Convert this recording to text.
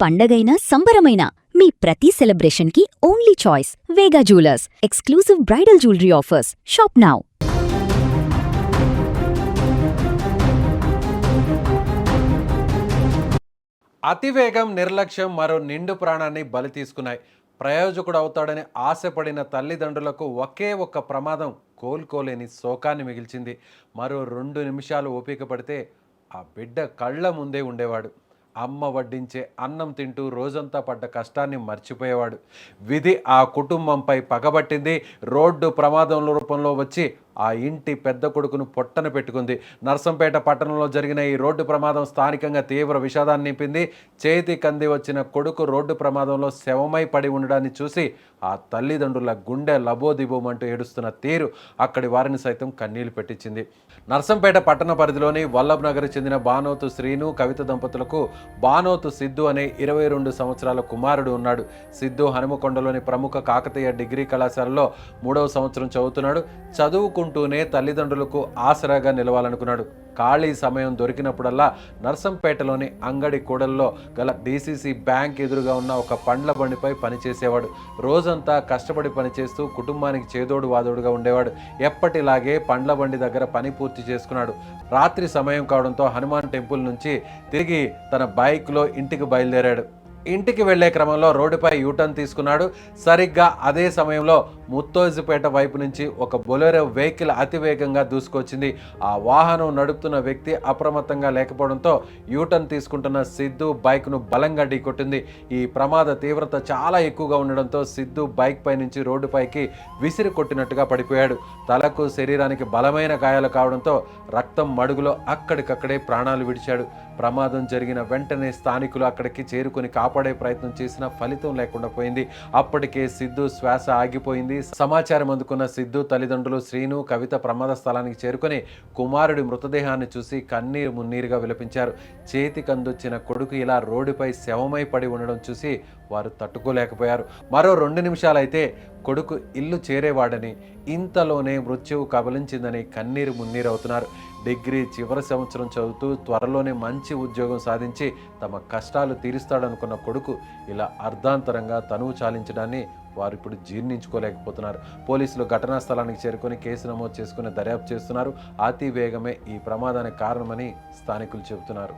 పండగైనా సంబరమైనా మీ ప్రతి సెలబ్రేషన్కి only choice Vega jewellers. Exclusive bridal jewellery offers. Shop now. అతివేగం, నిర్లక్ష్యం మరో నిండు ప్రాణాన్ని బలి తీసుకున్నాయి. ప్రయోజకుడు అవుతాడని ఆశపడిన తల్లిదండ్రులకు ఒకే ఒక్క ప్రమాదం కోలుకోలేని శోకాన్ని మిగిల్చింది. మరో 2 నిమిషాలు ఓపిక పడితే ఆ బిడ్డ కళ్ళ ముందే ఉండేవాడు. అమ్మ వడ్డించే అన్నం తింటూ రోజంతా పడ్డ కష్టాన్ని మర్చిపోయేవాడు. విధి ఆ కుటుంబంపై పగబట్టింది. రోడ్డు ప్రమాదం రూపంలో వచ్చి ఆ ఇంటి పెద్ద కొడుకును పొట్టన పెట్టుకుంది. నర్సంపేట పట్టణంలో జరిగిన ఈ రోడ్డు ప్రమాదం స్థానికంగా తీవ్ర విషాదాన్ని నింపింది. చేతి కంది వచ్చిన కొడుకు రోడ్డు ప్రమాదంలో శవమై పడి ఉండడాన్ని చూసి ఆ తల్లిదండ్రుల గుండె లబోదిబోమంటూ ఏడుస్తున్న తీరు అక్కడి వారిని సైతం కన్నీళ్లు పెట్టించింది. నర్సంపేట పట్టణ పరిధిలోని వల్లభ్ నగర్ చెందిన బానోతు శ్రీను, కవిత దంపతులకు బానోతు సిద్ధు అనే 22 సంవత్సరాల కుమారుడు ఉన్నాడు. సిద్ధు హనుమకొండలోని ప్రముఖ కాకతీయ డిగ్రీ కళాశాలలో 3వ సంవత్సరం చదువుతున్నాడు. చదువుకుంటూనే తల్లిదండ్రులకు ఆసరాగా నిలవాలనుకున్నాడు. ఖాళీ సమయం దొరికినప్పుడల్లా నర్సంపేటలోని అంగడి కూడల్లో గల డీసీసీ బ్యాంక్ ఎదురుగా ఉన్న ఒక పండ్ల బండిపై పనిచేసేవాడు. రోజంతా కష్టపడి పనిచేస్తూ కుటుంబానికి చేదోడు వాదోడుగా ఉండేవాడు. ఎప్పటిలాగే పండ్ల బండి దగ్గర పని పూర్తి చేసుకున్నాడు. రాత్రి సమయం కావడంతో హనుమాన్ టెంపుల్ నుంచి తిరిగి తన బైక్లో ఇంటికి బయలుదేరాడు. ఇంటికి వెళ్లే క్రమంలో రోడ్డుపై యూటర్న్ తీసుకున్నాడు. సరిగ్గా అదే సమయంలో ముత్తోజిపేట వైపు నుంచి ఒక బొలెరో వెహికల్ అతివేగంగా దూసుకొచ్చింది. ఆ వాహనం నడుపుతున్న వ్యక్తి అప్రమత్తంగా లేకపోవడంతో యూటర్న్ తీసుకుంటున్న సిద్ధు బైక్ను బలంగా ఢీకొట్టింది. ఈ ప్రమాద తీవ్రత చాలా ఎక్కువగా ఉండడంతో సిద్ధు బైక్ పై నుంచి రోడ్డుపైకి విసిరి కొట్టినట్టుగా పడిపోయాడు. తలకు, శరీరానికి బలమైన గాయాలు కావడంతో రక్తం మడుగులో అక్కడికక్కడే ప్రాణాలు విడిచాడు. ప్రమాదం జరిగిన వెంటనే స్థానికులు అక్కడికి చేరుకుని కాపాడే ప్రయత్నం చేసినా ఫలితం లేకుండా పోయింది. అప్పటికే సిద్ధు శ్వాస ఆగిపోయింది. సమాచారం అందుకున్న సిద్ధు తల్లిదండ్రులు శ్రీను, కవిత ప్రమాద స్థలానికి చేరుకుని కుమారుడి మృతదేహాన్ని చూసి కన్నీరు మున్నీరుగా విలపించారు. చేతికందొచ్చిన కొడుకు ఇలా రోడ్డుపై శవమై పడి ఉండడం చూసి వారు తట్టుకోలేకపోయారు. మరో 2 నిమిషాలైతే కొడుకు ఇల్లు చేరేవాడని, ఇంతలోనే మృత్యువు కబలించిందని కన్నీరు మున్నీరవుతున్నారు. డిగ్రీ చివరి సంవత్సరం చదువుతూ త్వరలోనే మంచి ఉద్యోగం సాధించి తమ కష్టాలు తీరుస్తాడనుకున్న కొడుకు ఇలా అర్ధాంతరంగా తనువు చాలించడాన్ని వారు ఇప్పుడు జీర్ణించుకోలేకపోతున్నారు. పోలీసులు ఘటనా స్థలానికి చేరుకొని కేసు నమోదు చేసుకుని దర్యాప్తు చేస్తున్నారు. అతి వేగమే ఈ ప్రమాదానికి కారణమని స్థానికులు చెబుతున్నారు.